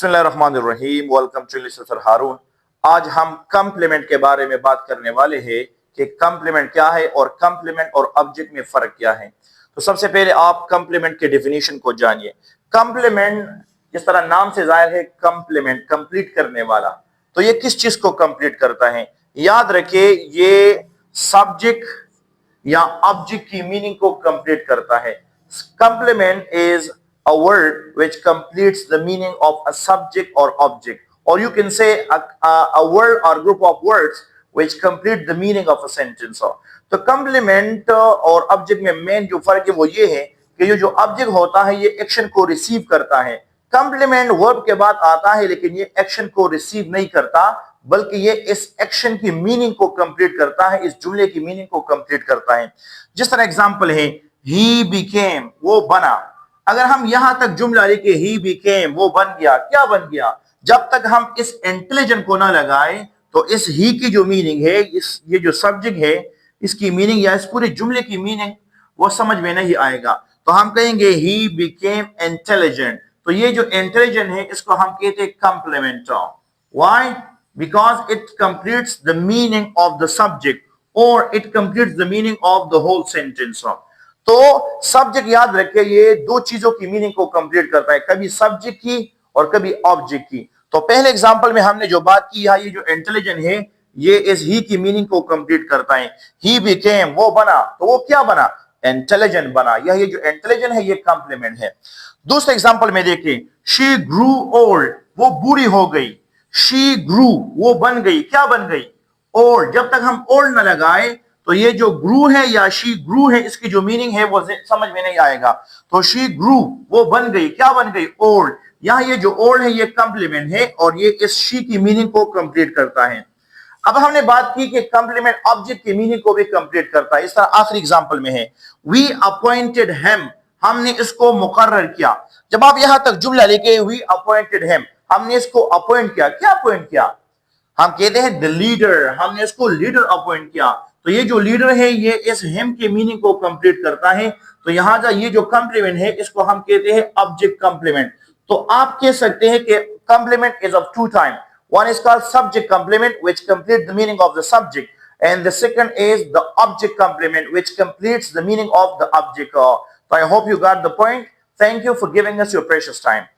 बिस्मिल्लाहिर्रहमानिर्रहीम। Welcome to sir हारून। आज हम कम्प्लीमेंट के बारे में बात करने वाले हैं कि कम्प्लीमेंट क्या है और कम्प्लीमेंट और ऑब्जेक्ट में फर्क क्या है। तो सबसे पहले आप कम्प्लीमेंट के डेफिनेशन को जानिए। कम्प्लीमेंट जिस तरह नाम से जाहिर है, कम्प्लीमेंट कंप्लीट करने वाला, तो ये किस चीज को कंप्लीट करता है? याद रखिए, ये सब्जेक्ट या ऑब्जेक्ट की मीनिंग को कंप्लीट करता है। Complement is a word which completes the meaning of a subject or object, or you can say a word or group of words which complete the meaning of a sentence. तो complement और object में main जो फर्क है वो ये है कि जो object होता है ये एक्शन को रिसीव करता है। complement वर्ब के बाद आता है लेकिन ये एक्शन को रिसीव नहीं करता, बल्कि ये इस एक्शन की मीनिंग को कंप्लीट करता है, इस जुमले की मीनिंग को कंप्लीट करता है। जिस तरह एग्जांपल है, he became, वो बना। अगर हम यहां तक जुमला लिखे ही became, वो बन गया, क्या बन गया? जब तक हम इस इंटेलिजेंट को ना लगाएं तो इस ही की जो मीनिंग है, ये जो सब्जेक्ट है, इसकी मीनिंग या इस पूरे जुमले की मीनिंग वो समझ में नहीं आएगा। तो हम कहेंगे ही became intelligent। तो ये जो इंटेलिजेंट है इसको हम कहते हैं complement. Why? Because it completes the meaning of the subject और it completes the meaning of the whole sentence. तो सब्जेक्ट याद रखिए, ये दो चीजों की मीनिंग को कंप्लीट करता है, कभी सब्जेक्ट की और कभी ऑब्जेक्ट की। तो पहले एग्जांपल में हमने जो बात की, ये जो इंटेलिजेंट है ये इस ही की मीनिंग को कंप्लीट करता है। ही बिकेम, वो बना, तो वो क्या बना? इंटेलिजेंट बना। ये जो इंटेलिजेंट है ये कंप्लीमेंट है। दूसरे एग्जांपल में देखिए, शी ग्रू ओल्ड, वो बूढ़ी हो गई। शी ग्रू, वो बन गई, क्या बन गई? ओल्ड। जब तक हम ओल्ड न लगाए तो ये जो ग्रू है या शी ग्रू है, इसकी जो मीनिंग है वो समझ में नहीं आएगा। तो शी ग्रू, वो बन गई, क्या बन गई? ओल्ड। यहां ये जो ओल्ड है ये कंप्लीमेंट है और ये इस शी की मीनिंग को कंप्लीट करता है। अब हमने बात की कि कंप्लीमेंट ऑब्जेक्ट की मीनिंग को भी कंप्लीट करता है। इस तरह आखिरी एग्जांपल में है, वी अपॉइंटेड हिम, हमने इसको मुकर्रर किया। जब आप यहां तक जुमला लेके वी अपॉइंटेड हिम, हमने इसको अपॉइंट किया, क्या अपॉइंट किया? हम कहते हैं द लीडर, हमने इसको लीडर अपॉइंट किया। तो ये जो लीडर है ये इस हिम के मीनिंग को कंप्लीट करता है। तो यहां का ये जो कंप्लीमेंट है इसको हम कहते हैं ऑब्जेक्ट कंप्लीमेंट। तो आप कह सकते हैं कि complement is of two type. One is called subject complement which complete the meaning of the subject, and the second is the object complement which completes the meaning of the object. So I hope you got the point. Thank you for giving us your precious time.